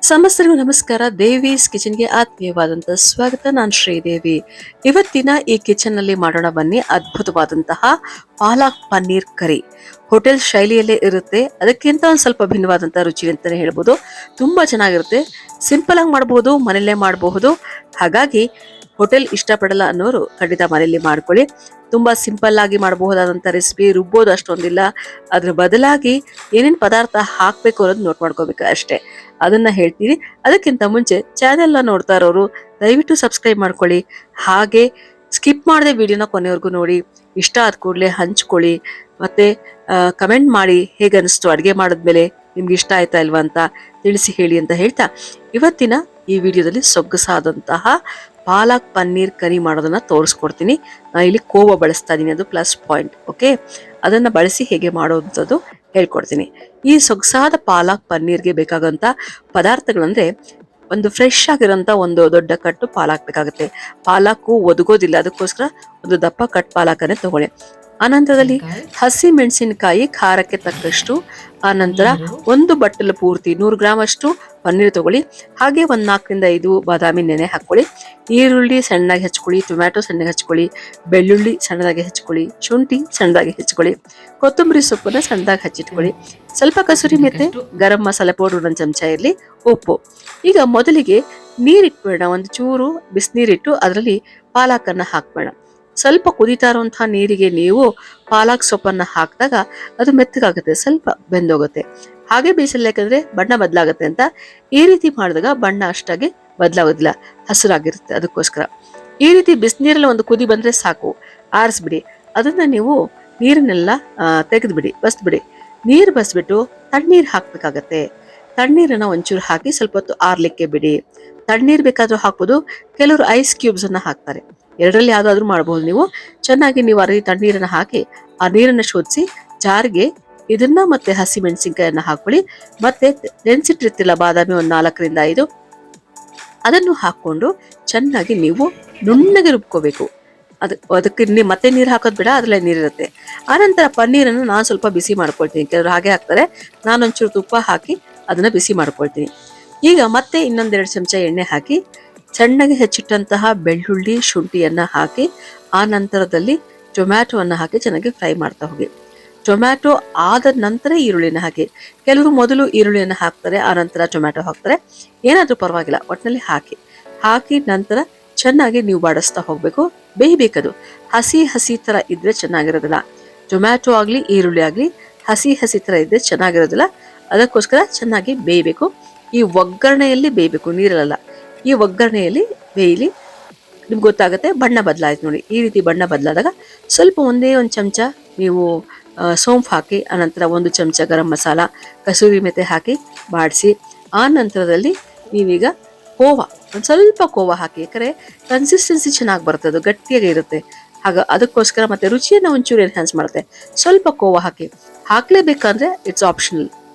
ಸಮಸ್ತರಿಗೂ ನಮಸ್ಕಾರ. ದೇವೀಸ್ ಕಿಚನ್ಗೆ ಆತ್ಮೀಯವಾದಂತಹ ಸ್ವಾಗತ. ನಾನು ಶ್ರೀದೇವಿ. ಇವತ್ತಿನ ಈ ಕಿಚನ್ ನಲ್ಲಿ ಮಾಡೋಣ ಬನ್ನಿ ಅದ್ಭುತವಾದಂತಹ ಪಾಲಕ್ ಪನ್ನೀರ್ ಕರಿ. ಹೋಟೆಲ್ ಶೈಲಿಯಲ್ಲೇ ಇರುತ್ತೆ, ಅದಕ್ಕಿಂತ ಒಂದು ಸ್ವಲ್ಪ ಭಿನ್ನವಾದಂತಹ ರುಚಿ ಅಂತಾನೆ ಹೇಳ್ಬೋದು. ತುಂಬಾ ಚೆನ್ನಾಗಿರುತ್ತೆ, ಸಿಂಪಲ್ ಆಗಿ ಮಾಡಬಹುದು, ಮನೆಯಲ್ಲೇ ಮಾಡಬಹುದು. ಹಾಗಾಗಿ ಹೋಟೆಲ್ ಇಷ್ಟಪಡಲ್ಲ ಅನ್ನೋರು ಖಂಡಿತ ಮನೆಯಲ್ಲಿ ಮಾಡ್ಕೊಳ್ಳಿ. ತುಂಬಾ ಸಿಂಪಲ್ ಆಗಿ ಮಾಡಬಹುದಾದಂತ ರೆಸಿಪಿ, ರುಬ್ಬೋದು ಅಷ್ಟೊಂದಿಲ್ಲ. ಅದ್ರ ಬದಲಾಗಿ ಏನೇನ್ ಪದಾರ್ಥ ಹಾಕ್ಬೇಕು ಅನ್ನೋದು ನೋಟ್ ಮಾಡ್ಕೋಬೇಕು ಅಷ್ಟೇ. ಅದನ್ನ ಹೇಳ್ತೀನಿ. ಅದಕ್ಕಿಂತ ಮುಂಚೆ ಚಾನೆಲ್ನ ನೋಡ್ತಾ ಇರೋರು ದಯವಿಟ್ಟು ಸಬ್ಸ್ಕ್ರೈಬ್ ಮಾಡ್ಕೊಳ್ಳಿ. ಹಾಗೆ ಸ್ಕಿಪ್ ಮಾಡದೆ ವಿಡಿಯೋನ ಕೊನೆವರೆಗೂ ನೋಡಿ. ಇಷ್ಟ ಆದ ಕೂಡಲೇ ಹಂಚ್ಕೊಳ್ಳಿ. ಮತ್ತೆ ಕಮೆಂಟ್ ಮಾಡಿ ಹೇಗೆ ಅನಿಸ್ತು ಅಡುಗೆ ಮಾಡಿದ್ಮೇಲೆ, ನಿಮ್ಗೆ ಇಷ್ಟ ಆಯ್ತಾ ಇಲ್ವಾ ಅಂತ ತಿಳಿಸಿ ಹೇಳಿ ಅಂತ ಹೇಳ್ತಾ, ಇವತ್ತಿನ ಈ ವಿಡಿಯೋದಲ್ಲಿ ಸೊಗಸಾದಂತಹ ಪಾಲಕ್ ಪನ್ನೀರ್ ಕರಿ ಮಾಡೋದನ್ನ ತೋರಿಸ್ಕೊಡ್ತೀನಿ. ನಾನು ಇಲ್ಲಿ ಕೋವ ಬಳಸ್ತಾ ಇದ್ದೀನಿ, ಅದು ಪ್ಲಸ್ ಪಾಯಿಂಟ್. ಓಕೆ, ಅದನ್ನ ಬಳಸಿ ಹೇಗೆ ಮಾಡೋದು ಹೇಳ್ಕೊಡ್ತೀನಿ. ಈ ಸೊಗಸಾದ ಪಾಲಕ್ ಪನ್ನೀರ್ಗೆ ಬೇಕಾಗಂತ ಪದಾರ್ಥಗಳಂದ್ರೆ, ಒಂದು ಫ್ರೆಶ್ ಆಗಿರೋಂಥ ಒಂದು ದೊಡ್ಡ ಕಟ್ಟು ಪಾಲಕ್ ಬೇಕಾಗುತ್ತೆ. ಪಾಲಕ್ಕು ಒದಗೋದಿಲ್ಲ, ಅದಕ್ಕೋಸ್ಕರ ಒಂದು ದಪ್ಪ ಕಟ್ ಪಾಲಕನ್ನೇ ತಗೊಳ್ಳಿ. ಆನಂತರದಲ್ಲಿ ಹಸಿ ಮೆಣಸಿನಕಾಯಿ ಖಾರಕ್ಕೆ ತಕ್ಕಷ್ಟು, ಆನಂತರ ಒಂದು ಬಟ್ಟಲು ಪೂರ್ತಿ 100 ಗ್ರಾಮ್ ಅಷ್ಟು ಪನ್ನೀರ್ ತಗೊಳ್ಳಿ. ಹಾಗೆ 4-5 ಬಾದಾಮಿ ನೆನೆ ಹಾಕೊಳ್ಳಿ. ಈರುಳ್ಳಿ ಸಣ್ಣದಾಗಿ ಹಚ್ಕೊಳ್ಳಿ, ಟೊಮ್ಯಾಟೊ ಸಣ್ಣದಾಗಿ ಹಚ್ಕೊಳ್ಳಿ, ಬೆಳ್ಳುಳ್ಳಿ ಸಣ್ಣದಾಗಿ ಹಚ್ಕೊಳ್ಳಿ, ಶುಂಠಿ ಸಣ್ಣದಾಗಿ ಹಚ್ಕೊಳ್ಳಿ, ಕೊತ್ತಂಬರಿ ಸೊಪ್ಪನ್ನ ಸಣ್ಣದಾಗಿ ಹಚ್ಚಿಟ್ಕೊಳ್ಳಿ, ಸ್ವಲ್ಪ ಕಸೂರಿ ಮೆಥೆ, ಗರಂ ಮಸಾಲೆ ಪೌಡರ್ 1 ಚಮಚ ಇರಲಿ, ಉಪ್ಪು. ಈಗ ಮೊದಲಿಗೆ ನೀರಿಟ್ಬೇಡ, ಒಂದು ಚೂರು ಬಿಸಿನೀರಿಟ್ಟು ಅದರಲ್ಲಿ ಪಾಲಕನ್ನ ಹಾಕ್ಬೇಡ. ಸ್ವಲ್ಪ ಕುದಿತಾ ಇರುವಂತಹ ನೀರಿಗೆ ನೀವು ಪಾಲಕ್ ಸೊಪ್ಪನ್ನ ಹಾಕಿದಾಗ ಅದು ಮೆತ್ತಗಾಗುತ್ತೆ, ಸ್ವಲ್ಪ ಬೆಂದೋಗುತ್ತೆ. ಹಾಗೆ ಬೇಯಿಸಲ್ಲ, ಯಾಕಂದ್ರೆ ಬಣ್ಣ ಬದಲಾಗುತ್ತೆ ಅಂತ. ಈ ರೀತಿ ಮಾಡಿದಾಗ ಬಣ್ಣ ಅಷ್ಟಾಗಿ ಬದಲಾಗೋದಿಲ್ಲ, ಹಸಿರಾಗಿರುತ್ತೆ. ಅದಕ್ಕೋಸ್ಕರ ಈ ರೀತಿ ಬಿಸಿನೀರಲ್ಲಿ ಒಂದು ಕುದಿ ಬಂದ್ರೆ ಸಾಕು, ಆರಿಸ್ಬಿಡಿ. ಅದನ್ನ ನೀವು ನೀರನ್ನೆಲ್ಲ ತೆಗೆದ್ಬಿಡಿ, ಬಸ್ಬಿಡಿ. ನೀರು ಬಸ್ಬಿಟ್ಟು ತಣ್ಣೀರು ಹಾಕ್ಬೇಕಾಗತ್ತೆ. ತಣ್ಣೀರನ್ನ ಒಂಚೂರು ಹಾಕಿ ಸ್ವಲ್ಪ ಹೊತ್ತು ಆರ್ಲಿಕ್ಕೆ ಬಿಡಿ. ತಣ್ಣೀರ್ ಬೇಕಾದ್ರೂ ಹಾಕ್ಬೋದು, ಕೆಲವರು ಐಸ್ ಕ್ಯೂಬ್ಸ್ ಅನ್ನ ಹಾಕ್ತಾರೆ. ಎರಡರಲ್ಲಿ ಯಾವ್ದಾದ್ರು ಮಾಡಬಹುದು. ನೀವು ಚೆನ್ನಾಗಿ ನೀವು ಅರಿ ತಣ್ಣೀರನ್ನ ಹಾಕಿ ಆ ನೀರನ್ನ ಶೋಧಿಸಿ ಜಾರ್ಗೆ ಇದನ್ನ ಮತ್ತೆ ಹಸಿ ಮೆಣಸಿನ್ಕಾಯನ್ನ ಹಾಕೊಳ್ಳಿ. ಮತ್ತೆ ನೆನ್ಸಿಟ್ಟಿರ್ತಿಲ್ಲ ಬಾದಾಮಿ 4-5, ಅದನ್ನು ಹಾಕೊಂಡು ಚೆನ್ನಾಗಿ ನೀವು ನುಣ್ಣಗೆ ರುಬ್ಕೋಬೇಕು. ಅದಕ್ಕೆ ಮತ್ತೆ ನೀರು ಹಾಕೋದು ಬೇಡ, ಅದ್ರಲ್ಲೇ ನೀರಿರುತ್ತೆ. ಆನಂತರ ಪನ್ನೀರನ್ನು ನಾನು ಸ್ವಲ್ಪ ಬಿಸಿ ಮಾಡ್ಕೊಳ್ತೀನಿ, ಕೆಲವರು ಹಾಗೆ ಹಾಕ್ತಾರೆ. ನಾನೊಂಚೂರು ತುಪ್ಪ ಹಾಕಿ ಅದನ್ನ ಬಿಸಿ ಮಾಡ್ಕೊಳ್ತೀನಿ. ಈಗ ಮತ್ತೆ 2 ಚಮಚ ಎಣ್ಣೆ ಹಾಕಿ ಸಣ್ಣಗೆ ಹೆಚ್ಚಿಟ್ಟಂತಹ ಬೆಳ್ಳುಳ್ಳಿ ಶುಂಠಿಯನ್ನ ಹಾಕಿ, ಆ ನಂತರದಲ್ಲಿ ಟೊಮ್ಯಾಟೊವನ್ನ ಹಾಕಿ ಚೆನ್ನಾಗಿ ಫ್ರೈ ಮಾಡ್ತಾ ಹೋಗಿ. ಟೊಮ್ಯಾಟೊ ಆದ ನಂತರ ಈರುಳ್ಳಿನ ಹಾಕಿ. ಕೆಲವರು ಮೊದಲು ಈರುಳ್ಳಿಯನ್ನು ಹಾಕ್ತಾರೆ, ಆ ನಂತರ ಟೊಮ್ಯಾಟೊ ಹಾಕ್ತಾರೆ. ಏನಾದ್ರೂ ಪರವಾಗಿಲ್ಲ, ಒಟ್ಟಿನಲ್ಲಿ ಹಾಕಿ ನಂತರ ಚೆನ್ನಾಗಿ ನೀವು ಬಾಡಿಸ್ತಾ ಹೋಗ್ಬೇಕು. ಬೇಯಬೇಕದು. ಹಸಿ ಹಸಿ ತರ ಇದ್ರೆ ಚೆನ್ನಾಗಿರೋದಿಲ್ಲ. ಟೊಮ್ಯಾಟೊ ಆಗ್ಲಿ ಈರುಳ್ಳಿ ಆಗ್ಲಿ ಹಸಿ ಹಸಿ ತರ ಇದ್ರೆ ಚೆನ್ನಾಗಿರೋದಿಲ್ಲ. ಅದಕ್ಕೋಸ್ಕರ ಚೆನ್ನಾಗಿ ಬೇಯಬೇಕು. ಈ ಒಗ್ಗರಣೆಯಲ್ಲಿ ಬೇಯಬೇಕು, ನೀರಲ್ಲ. ಈ ಒಗ್ಗರಣೆಯಲ್ಲಿ ಬೇಯಲಿ. ನಿಮ್ಗೆ ಗೊತ್ತಾಗುತ್ತೆ ಬಣ್ಣ ಬದಲಾಯ್ತು ನೋಡಿ. ಈ ರೀತಿ ಬಣ್ಣ ಬದಲಾದಾಗ ಸ್ವಲ್ಪ ಒಂದೇ 1 ಚಮಚ ನೀವು ಸೋಂಪು ಹಾಕಿ, ಅನಂತರ 1 ಚಮಚ ಗರಂ ಮಸಾಲ, ಕಸೂರಿ ಮೆಥೆ ಹಾಕಿ ಬಾಡಿಸಿ. ಆ ನಂತರದಲ್ಲಿ ನೀವೀಗ ಒಂದು ಸ್ವಲ್ಪ ಕೋವಾ ಹಾಕಿ, ಯಾಕಂದ್ರೆ ಕನ್ಸಿಸ್ಟೆನ್ಸಿ ಚೆನ್ನಾಗಿ ಬರ್ತದೆ, ಅದು ಗಟ್ಟಿಯಾಗಿ ಇರುತ್ತೆ. ಅದಕ್ಕೋಸ್ಕರ ಮತ್ತೆ ರುಚಿಯನ್ನು ಒಂಚೂರು ಎನ್ಹಾನ್ಸ್ ಮಾಡುತ್ತೆ. ಸ್ವಲ್ಪ ಕೋವಾ ಹಾಕ್ಲೇಬೇಕಂದ್ರೆ ಇಟ್ಸ್ ಆಪ್ಷನಲ್,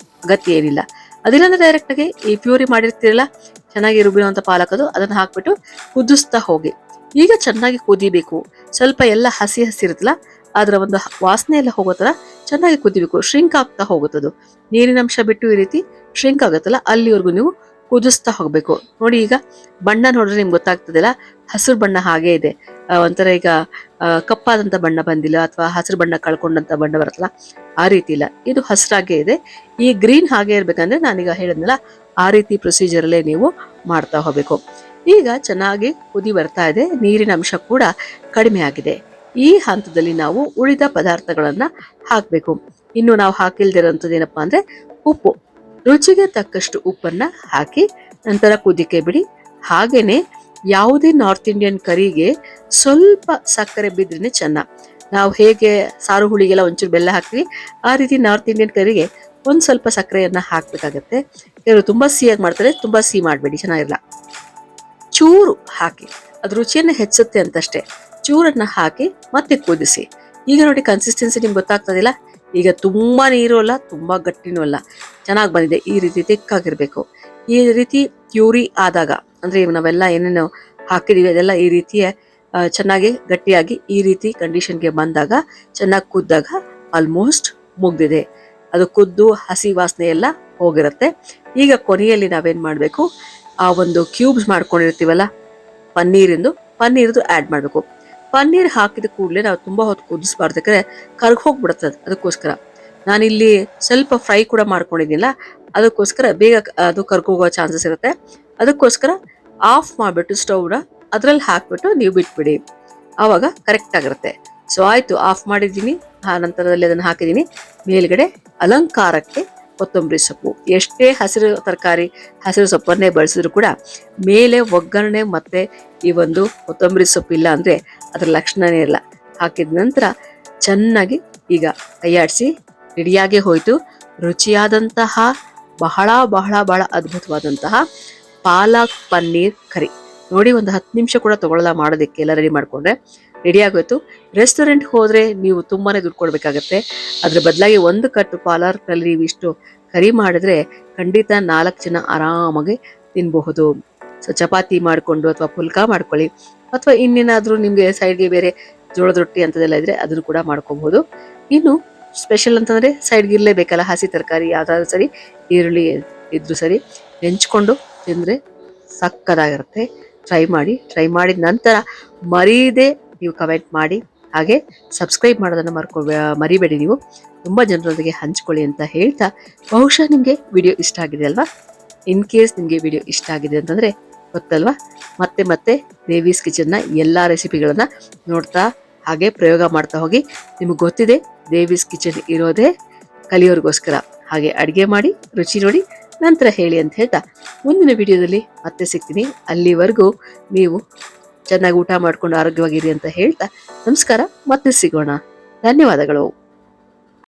ಅಗತ್ಯ ಏನಿಲ್ಲ. ಅದಿಲ್ಲಾಂದ್ರೆ ಡೈರೆಕ್ಟ್ ಆಗಿ ಈ ಪ್ಯೂರಿ ಮಾಡಿರ್ತೀರಲ್ಲ, ಚೆನ್ನಾಗಿ ರುಬ್ಬಿರುವಂತ ಪಾಲಕದು, ಅದನ್ನ ಹಾಕ್ಬಿಟ್ಟು ಕುದಿಸ್ತಾ ಹೋಗಿ. ಈಗ ಚೆನ್ನಾಗಿ ಕುದಿಬೇಕು. ಸ್ವಲ್ಪ ಎಲ್ಲ ಹಸಿ ಇರುತ್ತಲ್ಲ, ಅದರ ಒಂದು ವಾಸನೆ ಎಲ್ಲ ಹೋಗೋ ತರ ಚೆನ್ನಾಗಿ ಕುದಿಬೇಕು. ಶ್ರಿಂಕ್ ಆಗ್ತಾ ಹೋಗುತ್ತದು, ನೀರಿನ ಅಂಶ ಬಿಟ್ಟು ಈ ರೀತಿ ಶ್ರಿಂಕ್ ಆಗುತ್ತಲ್ಲ, ಅಲ್ಲಿವರೆಗೂ ನೀವು ಕುದಿಸ್ತಾ ಹೋಗ್ಬೇಕು. ನೋಡಿ, ಈಗ ಬಣ್ಣ ನೋಡಿದ್ರೆ ನಿಮ್ಗೆ ಗೊತ್ತಾಗ್ತದಲ್ಲ, ಹಸಿರು ಬಣ್ಣ ಹಾಗೆ ಇದೆ. ಒಂಥರ ಈಗ ಕಪ್ಪಾದಂತ ಬಣ್ಣ ಬಂದಿಲ್ಲ, ಅಥವಾ ಹಸಿರು ಬಣ್ಣ ಕಳ್ಕೊಂಡಂತ ಬಣ್ಣ ಬರುತ್ತಲ್ಲ, ಆ ರೀತಿ ಇಲ್ಲ, ಇದು ಹಸಿರಾಗೇ ಇದೆ. ಈ ಗ್ರೀನ್ ಹಾಗೆ ಇರ್ಬೇಕಂದ್ರೆ ನಾನೀಗ ಹೇಳಿದ್ನಲ್ಲ, ಆ ರೀತಿ ಪ್ರೊಸೀಜರ್ ಅಲ್ಲೇ ನೀವು ಮಾಡ್ತಾ ಹೋಗ್ಬೇಕು. ಈಗ ಚೆನ್ನಾಗಿ ಕುದಿ ಬರ್ತಾ ಇದೆ, ನೀರಿನ ಅಂಶ ಕೂಡ ಕಡಿಮೆ ಆಗಿದೆ. ಈ ಹಂತದಲ್ಲಿ ನಾವು ಉಳಿದ ಪದಾರ್ಥಗಳನ್ನ ಹಾಕ್ಬೇಕು. ಇನ್ನು ನಾವು ಹಾಕಿಲ್ದಿರೋಂಥದ್ದು ಏನಪ್ಪಾ ಅಂದ್ರೆ ಉಪ್ಪು. ರುಚಿಗೆ ತಕ್ಕಷ್ಟು ಉಪ್ಪನ್ನ ಹಾಕಿ ನಂತರ ಕುದಿಕೆ ಬಿಡಿ. ಹಾಗೇನೆ ಯಾವುದೇ ನಾರ್ತ್ ಇಂಡಿಯನ್ ಕರಿಗೆ ಸ್ವಲ್ಪ ಸಕ್ಕರೆ ಬಿದ್ರೇನೆ ಚೆನ್ನ. ನಾವು ಹೇಗೆ ಸಾರು ಹುಳಿಗೆಲ್ಲ ಒಂಚೂರು ಬೆಲ್ಲ ಹಾಕ್ತೀವಿ, ಆ ರೀತಿ ನಾರ್ತ್ ಇಂಡಿಯನ್ ಕರಿಗೆ ಒಂದ್ ಸ್ವಲ್ಪ ಸಕ್ಕರೆಯನ್ನ ಹಾಕ್ಬೇಕಾಗತ್ತೆ. ಕೆಲವರು ತುಂಬಾ ಸಿಹಿಯಾಗಿ ಮಾಡ್ತಾರೆ, ತುಂಬಾ ಸಿಹಿ ಮಾಡ್ಬೇಡಿ, ಚೆನ್ನಾಗಿರಲ್ಲ. ಚೂರು ಹಾಕಿ, ಅದ್ರ ರುಚಿಯನ್ನ ಹೆಚ್ಚುತ್ತೆ ಅಂತಷ್ಟೇ. ಚೂರನ್ನ ಹಾಕಿ ಮತ್ತೆ ಕುದಿಸಿ. ಈಗ ನೋಡಿ ಕನ್ಸಿಸ್ಟೆನ್ಸಿ ನಿಮ್ಗೆ ಗೊತ್ತಾಗ್ತದಿಲ್ಲ. ಈಗ ತುಂಬಾ ನೀರು ಅಲ್ಲ, ತುಂಬಾ ಗಟ್ಟಿನೂ ಅಲ್ಲ, ಚೆನ್ನಾಗಿ ಬಂದಿದೆ. ಈ ರೀತಿ ತಿಕ್ಕಾಗಿರ್ಬೇಕು. ಈ ರೀತಿ ಪ್ಯೂರಿ ಆದಾಗ, ಅಂದ್ರೆ ನಾವೆಲ್ಲ ಏನೇನು ಹಾಕಿದೀವಿ ಅದೆಲ್ಲ ಈ ರೀತಿಯ ಚೆನ್ನಾಗಿ ಗಟ್ಟಿಯಾಗಿ ಈ ರೀತಿ ಕಂಡೀಷನ್ಗೆ ಬಂದಾಗ, ಚೆನ್ನಾಗಿ ಕುದ್ದಾಗ ಆಲ್ಮೋಸ್ಟ್ ಮುಗ್ದಿದೆ. ಅದು ಕುದ್ದು ಹಸಿ ವಾಸನೆ ಎಲ್ಲ ಹೋಗಿರುತ್ತೆ. ಈಗ ಕೊನೆಯಲ್ಲಿ ನಾವೇನ್ ಮಾಡಬೇಕು, ಆ ಒಂದು ಕ್ಯೂಬ್ಸ್ ಮಾಡ್ಕೊಂಡಿರ್ತೀವಲ್ಲ ಪನ್ನೀರ್ದು ಆಡ್ ಮಾಡಬೇಕು. ಪನ್ನೀರ್ ಹಾಕಿದ ಕೂಡಲೇ ನಾವು ತುಂಬಾ ಹೊತ್ತು ಕುದಿಸ್ಬಾರ್ದು, ಯಾಕಂದ್ರೆ ಹೋಗ್ಬಿಡುತ್ತದೆ. ಅದಕ್ಕೋಸ್ಕರ ನಾನಿಲ್ಲಿ ಸ್ವಲ್ಪ ಫ್ರೈ ಕೂಡ ಮಾಡ್ಕೊಂಡಿದ್ದಿಲ್ಲ, ಅದಕ್ಕೋಸ್ಕರ ಬೇಗ ಅದು ಕರ್ಕೋಗೋ ಚಾನ್ಸಸ್ ಇರುತ್ತೆ. ಅದಕ್ಕೋಸ್ಕರ ಆಫ್ ಮಾಡಿಬಿಟ್ಟು ಸ್ಟವ್ನ ಅದ್ರಲ್ಲಿ ಹಾಕ್ಬಿಟ್ಟು ನೀವು ಬಿಟ್ಬಿಡಿ, ಆವಾಗ ಕರೆಕ್ಟ್ ಆಗಿರುತ್ತೆ. ಸೊ ಆಯ್ತು, ಆಫ್ ಮಾಡಿದ್ದೀನಿ. ನಂತರದಲ್ಲಿ ಅದನ್ನು ಹಾಕಿದ್ದೀನಿ. ಮೇಲ್ಗಡೆ ಅಲಂಕಾರಕ್ಕೆ ಕೊತ್ತಂಬರಿ ಸೊಪ್ಪು. ಎಷ್ಟೇ ಹಸಿರು ತರಕಾರಿ, ಹಸಿರು ಸೊಪ್ಪನ್ನೇ ಬಳಸಿದ್ರು ಕೂಡ ಮೇಲೆ ಒಗ್ಗರಣೆ ಮತ್ತೆ ಈ ಒಂದು ಕೊತ್ತಂಬರಿ ಸೊಪ್ಪು ಇಲ್ಲ ಅಂದ್ರೆ ಅದರ ಲಕ್ಷಣನೇ ಇಲ್ಲ. ಹಾಕಿದ ನಂತರ ಚೆನ್ನಾಗಿ ಈಗ ಕೈಯಾಡಿಸಿ ರೆಡಿಯಾಗಿ ಹೋಯ್ತು ರುಚಿಯಾದಂತಹ ಬಹಳ ಬಹಳ ಬಹಳ ಅದ್ಭುತವಾದಂತಹ ಪಾಲಕ್ ಪನ್ನೀರ್ ಕರಿ. ನೋಡಿ, ಒಂದು 10 ನಿಮಿಷ ಕೂಡ ತಗೊಳ್ಳಲ್ಲ ಮಾಡೋದಕ್ಕೆ, ಎಲ್ಲ ರೆಡಿ ಮಾಡ್ಕೊಂಡ್ರೆ ರೆಡಿ ಆಗೋಯ್ತು. ರೆಸ್ಟೋರೆಂಟ್ ಹೋದ್ರೆ ನೀವು ತುಂಬಾನೇ ದುಡ್ಡು ಕೊಡ್ಬೇಕಾಗತ್ತೆ. ಅದ್ರ ಬದಲಾಗಿ ಒಂದು ಕಟ್ಟು ಪಾಲಕ್ನಲ್ಲಿ ನೀವು ಇಷ್ಟು ಕರಿ ಮಾಡಿದ್ರೆ ಖಂಡಿತ 4 ಜನ ಆರಾಮಾಗಿ ತಿನ್ಬಹುದು. ಸೊ ಚಪಾತಿ ಮಾಡ್ಕೊಂಡು ಅಥವಾ ಪುಲ್ಕಾ ಮಾಡ್ಕೊಳ್ಳಿ, ಅಥವಾ ಇನ್ನೇನಾದ್ರೂ ನಿಮ್ಗೆ ಸೈಡ್ಗೆ ಬೇರೆ ಜೋಳದ ರೊಟ್ಟಿ ಅಂತದೆಲ್ಲ ಇದ್ರೆ ಅದನ್ನು ಕೂಡ ಮಾಡ್ಕೋಬಹುದು. ಇನ್ನು ಸ್ಪೆಷಲ್ ಅಂತಂದ್ರೆ ಸೈಡ್ಗೆ ಇರ್ಲೇಬೇಕಲ್ಲ, ಹಸಿ ತರಕಾರಿ ಯಾವ್ದಾದ್ರು ಸರಿ, ಈರುಳ್ಳಿ ಇದ್ರು ಸರಿ, ನೆಂಚ್ಕೊಂಡು ತಿಂದ್ರೆ ಸಕ್ಕದಾಗಿರುತ್ತೆ. ಟ್ರೈ ಮಾಡಿದ ನಂತರ ಮರೀದೆ ನೀವು ಕಮೆಂಟ್ ಮಾಡಿ, ಹಾಗೆ ಸಬ್ಸ್ಕ್ರೈಬ್ ಮಾಡೋದನ್ನು ಮರಿಬೇಡಿ. ನೀವು ತುಂಬಾ ಜನರೊಂದಿಗೆ ಹಂಚ್ಕೊಳ್ಳಿ ಅಂತ ಹೇಳ್ತಾ, ಬಹುಶಃ ನಿಮ್ಗೆ ವಿಡಿಯೋ ಇಷ್ಟ ಆಗಿದೆ ಅಲ್ವಾ? ಇನ್ ಕೇಸ್ ನಿಮ್ಗೆ ವಿಡಿಯೋ ಇಷ್ಟ ಆಗಿದೆ ಅಂತಂದ್ರೆ ಗೊತ್ತಲ್ವಾ, ಮತ್ತೆ ಮತ್ತೆ ದೇವೀಸ್ ಕಿಚನ್ನ ಎಲ್ಲಾ ರೆಸಿಪಿಗಳನ್ನ ನೋಡ್ತಾ ಹಾಗೆ ಪ್ರಯೋಗ ಮಾಡ್ತಾ ಹೋಗಿ. ನಿಮ್ಗೆ ಗೊತ್ತಿದೆ ದೇವೀಸ್ ಕಿಚನ್ ಇರೋದೇ ಕಲಿಯೋರ್ಗೋಸ್ಕರ. ಹಾಗೆ ಅಡಿಗೆ ಮಾಡಿ ರುಚಿ ನೋಡಿ ನಂತರ ಹೇಳಿ ಅಂತ ಹೇಳ್ತಾ, ಮುಂದಿನ ವಿಡಿಯೋದಲ್ಲಿ ಮತ್ತೆ ಸಿಗ್ತೀನಿ. ಅಲ್ಲಿವರೆಗೂ ನೀವು ಚೆನ್ನಾಗಿ ಊಟ ಮಾಡ್ಕೊಂಡು ಆರೋಗ್ಯವಾಗಿರಿ ಅಂತ ಹೇಳ್ತಾ ನಮಸ್ಕಾರ. ಮತ್ತೆ ಸಿಗೋಣ. ಧನ್ಯವಾದಗಳು.